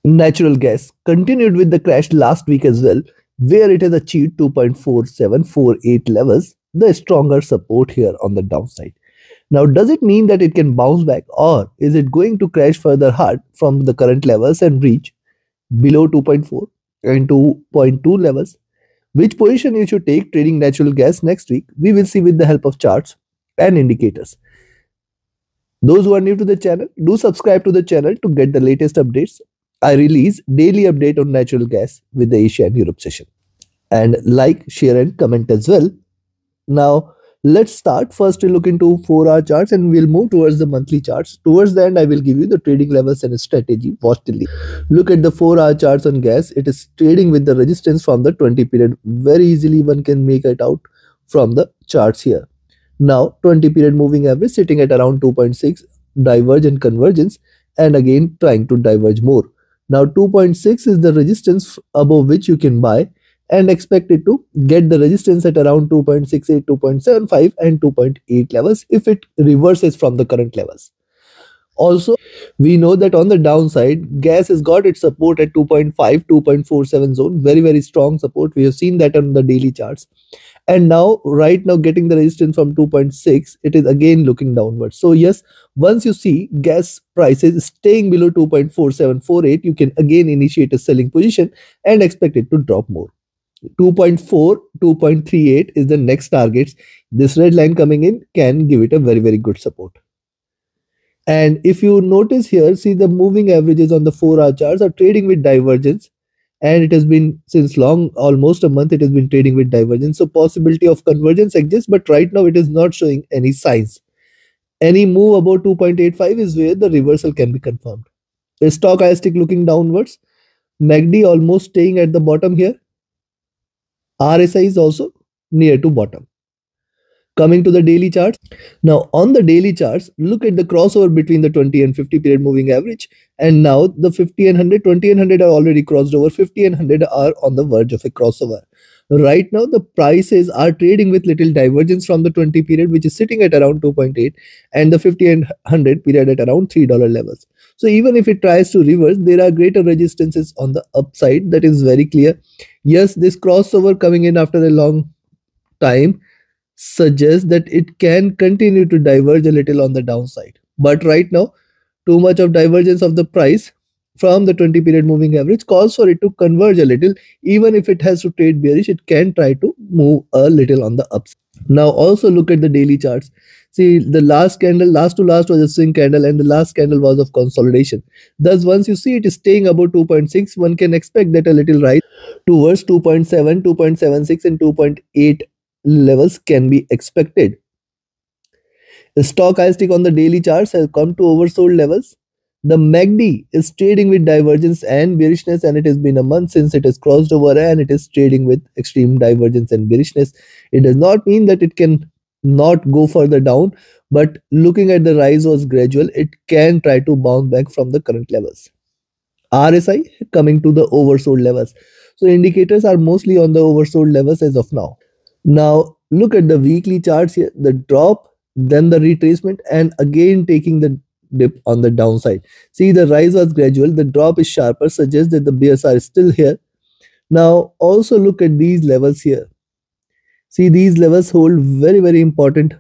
Natural gas continued with the crash last week as well, where it has achieved 2.4748 levels, the stronger support here on the downside. Now, does it mean that it can bounce back, or is it going to crash further hard from the current levels and reach below 2.4 and 2.2 levels? Which position you should take trading natural gas next week, we will see with the help of charts and indicators. Those who are new to the channel, do subscribe to the channel to get the latest updates. I release daily update on natural gas with the Asia and Europe session. And like, share and comment as well. Now, let's start. First, we look into 4-hour charts and we'll move towards the monthly charts. Towards the end, I will give you the trading levels and strategy. Watch till the look at the 4-hour charts on gas. It is trading with the resistance from the 20 period. Very easily one can make it out from the charts here. Now, 20 period moving average sitting at around 2.6, divergent convergence, and again trying to diverge more. Now 2.6 is the resistance above which you can buy and expect it to get the resistance at around 2.68, 2.75 and 2.8 levels if it reverses from the current levels. Also, we know that on the downside, gas has got its support at 2.5, 2.47 zone, very strong support. We have seen that on the daily charts. And now, right now getting the resistance from 2.6, it is again looking downwards. So yes, once you see gas prices staying below 2.4748, you can again initiate a selling position and expect it to drop more. 2.4, 2.38 is the next targets. This red line coming in can give it a very good support. And if you notice here, see the moving averages on the 4-hour charts are trading with divergence, and it has been since long, almost a month, it has been trading with divergence. So possibility of convergence exists, but right now it is not showing any signs. Any move above 2.85 is where the reversal can be confirmed. The stochastic looking downwards, MACD almost staying at the bottom here. RSI is also near to bottom. Coming to the daily charts. Now on the daily charts, look at the crossover between the 20 and 50 period moving average. And now the 50 and 100, 20 and 100 are already crossed over. 50 and 100 are on the verge of a crossover. Right now the prices are trading with little divergence from the 20 period, which is sitting at around 2.8, and the 50 and 100 period at around $3 levels. So even if it tries to reverse, there are greater resistances on the upside. That is very clear. Yes, this crossover coming in after a long time suggests that it can continue to diverge a little on the downside. But right now, too much of divergence of the price from the 20 period moving average calls for it to converge a little. Even if it has to trade bearish, it can try to move a little on the upside. Now also look at the daily charts. See, the last candle, last to last was a swing candle, and the last candle was of consolidation. Thus, once you see it is staying above 2.6, one can expect that a little rise towards 2.7, 2.76 and 2.8 levels can be expected. The stochastic on the daily charts has come to oversold levels. The MACD is trading with divergence and bearishness, and it has been a month since it has crossed over and it is trading with extreme divergence and bearishness. It does not mean that it can not go further down, but looking at the rise was gradual. It can try to bounce back from the current levels. RSI coming to the oversold levels. So indicators are mostly on the oversold levels as of now. Now look at the weekly charts here, the drop, then the retracement, and again taking the dip on the downside. See, the rise was gradual, the drop is sharper, suggests that the bears are still here. Now also look at these levels here. See, these levels hold very important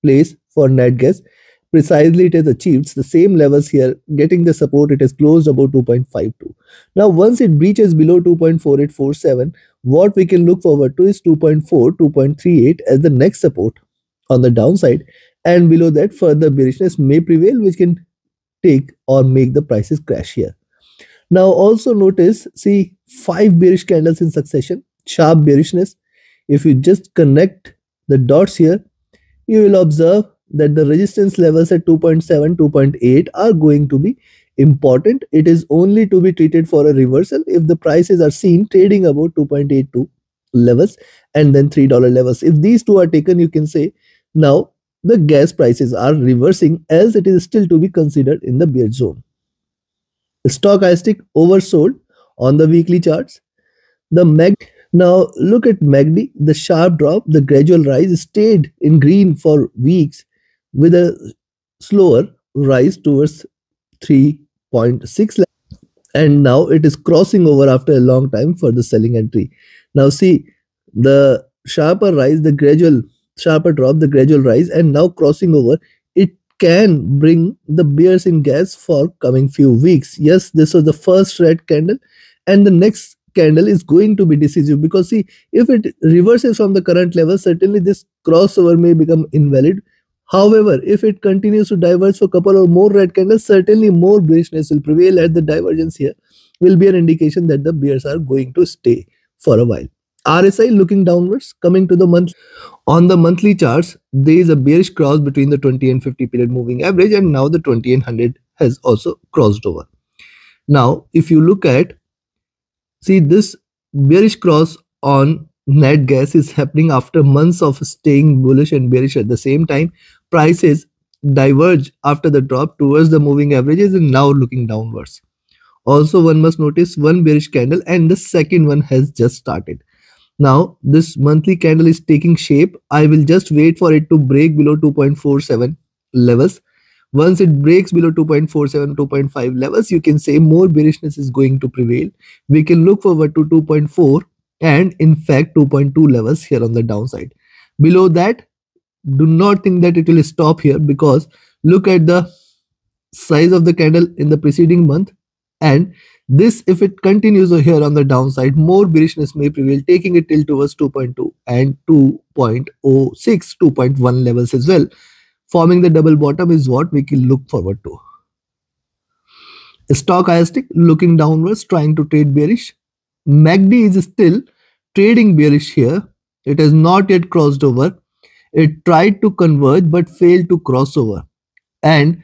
place for net gas. Precisely, it has achieved the same levels here, getting the support. It has closed about 2.52. Now once it breaches below 2.4847, what we can look forward to is 2.4, 2.38 as the next support on the downside, and below that further bearishness may prevail, which can take or make the prices crash here. Now also notice, see, 5 bearish candles in succession, sharp bearishness. If you just connect the dots here, you will observe that the resistance levels at 2.7, 2.8 are going to be important. It is only to be treated for a reversal if the prices are seen trading about 2.82 levels and then $3 levels. If these two are taken, you can say now the gas prices are reversing, as it is still to be considered in the bear zone. Stochastic oversold on the weekly charts. The MACD. Now look at MACD, the sharp drop, the gradual rise stayed in green for weeks with a slower rise towards 3.6, and now it is crossing over after a long time for the selling entry. Now see the sharper rise, the gradual sharper drop, the gradual rise, and now crossing over. It can bring the bears in gas for coming few weeks. Yes, this was the first red candle, and the next candle is going to be decisive, because see, if it reverses from the current level, certainly this crossover may become invalid. However, if it continues to diverge for a couple or more red candles, certainly more bearishness will prevail, at the divergence here will be an indication that the bears are going to stay for a while. RSI looking downwards, coming to the month. On the monthly charts, there is a bearish cross between the 20 and 50 period moving average, and now the 20 and 100 has also crossed over. Now, if you look at, see this bearish cross on net gas is happening after months of staying bullish and bearish at the same time. Prices diverge after the drop towards the moving averages and now looking downwards. Also, one must notice one bearish candle and the second one has just started. Now, this monthly candle is taking shape. I will just wait for it to break below 2.47 levels. Once it breaks below 2.47, 2.5 levels, you can say more bearishness is going to prevail. We can look forward to 2.4 and in fact 2.2 levels here on the downside. Below that, do not think that it will stop here, because look at the size of the candle in the preceding month, and this, if it continues here on the downside, more bearishness may prevail, taking it till towards 2.2 and 2.06, 2.1 levels as well. Forming the double bottom is what we can look forward to. Stochastic looking downwards, trying to trade bearish. MACD is still trading bearish here. It has not yet crossed over. It tried to converge but failed to cross over. And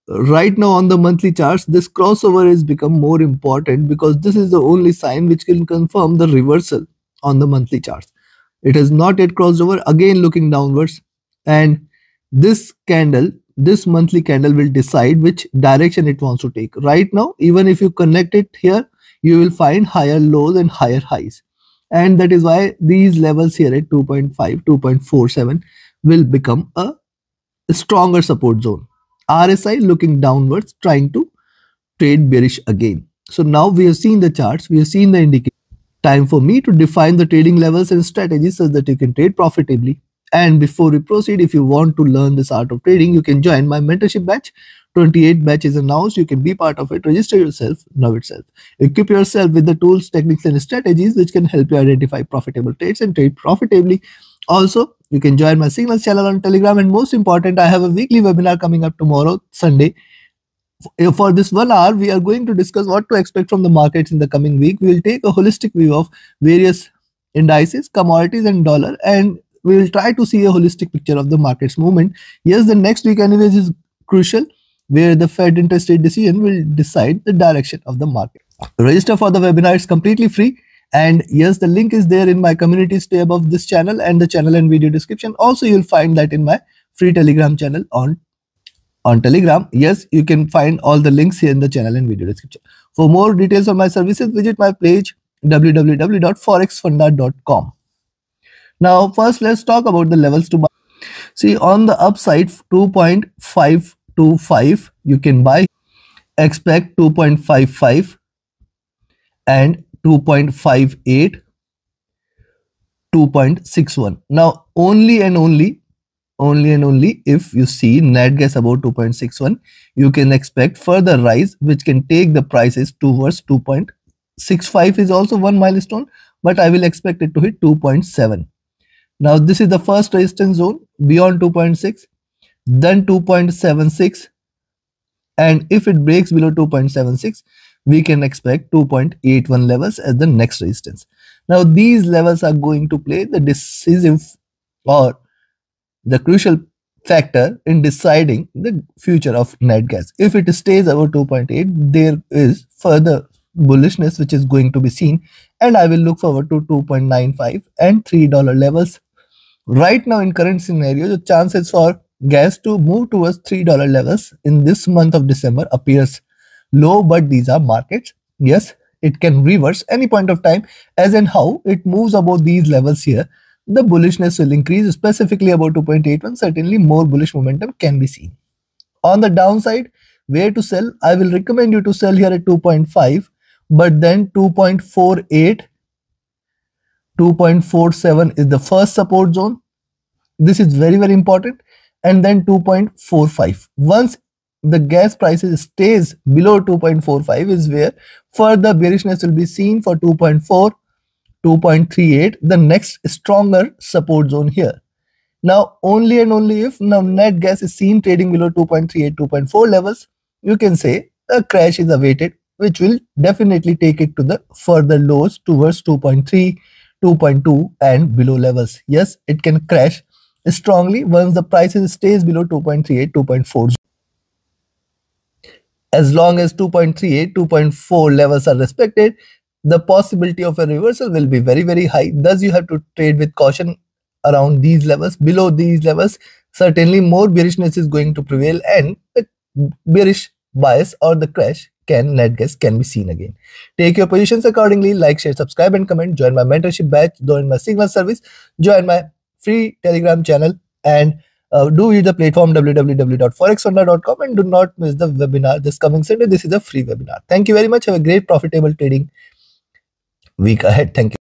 right now on the monthly charts, this crossover has become more important, because this is the only sign which can confirm the reversal on the monthly charts. It has not yet crossed over, again looking downwards, and this candle, this monthly candle will decide which direction it wants to take. Right now, even if you connect it here, you will find higher lows and higher highs, and that is why these levels here at 2.5, 2.47 will become a stronger support zone. RSI looking downwards, trying to trade bearish again. So now we have seen the charts, we have seen the indicator. Time for me to define the trading levels and strategies so that you can trade profitably. And before we proceed, if you want to learn this art of trading, you can join my mentorship batch. 28 batches announced. You can be part of it. Register yourself now itself. Equip yourself with the tools, techniques, and strategies which can help you identify profitable trades and trade profitably. Also, you can join my Signals channel on Telegram. And most important, I have a weekly webinar coming up tomorrow, Sunday. For this 1 hour, we are going to discuss what to expect from the markets in the coming week. We will take a holistic view of various indices, commodities, and dollar, and we will try to see a holistic picture of the market's movement. Yes, the next week anyways is crucial, where the Fed interest rate decision will decide the direction of the market. Register for the webinar, it's completely free. And yes, the link is there in my community stay above this channel and the channel and video description. Also, you'll find that in my free Telegram channel on Telegram. Yes, you can find all the links here in the channel and video description. For more details on my services, visit my page www.forexfunda.com. Now, first let's talk about the levels to buy. See, on the upside 2.525 you can buy. Expect 2.55 and 2.58, 2.61. Now, only and only if you see net gas about 2.61, you can expect further rise, which can take the prices towards 2.65 is also one milestone, but I will expect it to hit 2.7. Now, this is the first resistance zone beyond 2.6, then 2.76, and if it breaks below 2.76, we can expect 2.81 levels as the next resistance. Now, these levels are going to play the decisive or the crucial factor in deciding the future of net gas. If it stays above 2.8, there is further bullishness which is going to be seen, and I will look forward to 2.95 and $3 levels. Right now, in current scenario, the chances for gas to move towards $3 levels in this month of December appears low, but these are markets. Yes, it can reverse any point of time, as and how it moves above these levels here. The bullishness will increase, specifically about 2.81. Certainly more bullish momentum can be seen. On the downside, where to sell. I will recommend you to sell here at 2.5, but then 2.48, 2.47 is the first support zone. This is very, very important. And then 2.45. Once the gas prices stays below 2.45 is where further bearishness will be seen for 2.4, 2.38, the next stronger support zone here. Now, only and only if now net gas is seen trading below 2.38, 2.4 levels, you can say a crash is awaited, which will definitely take it to the further lows towards 2.3, 2.2 and below levels. Yes, it can crash strongly once the prices stays below 2.38, 2.4. As long as 2.38, 2.4 levels are respected, the possibility of a reversal will be very, very high. Thus, you have to trade with caution around these levels. Below these levels, certainly more bearishness is going to prevail and the bearish bias or the crash net gas can be seen again. Take your positions accordingly. Like, share, subscribe and comment. Join my mentorship batch. Join my signal service. Join my free Telegram channel and do use the platform www.forexwonder.com and do not miss the webinar this coming Sunday. This is a free webinar. Thank you very much. Have a great profitable trading week ahead. Thank you.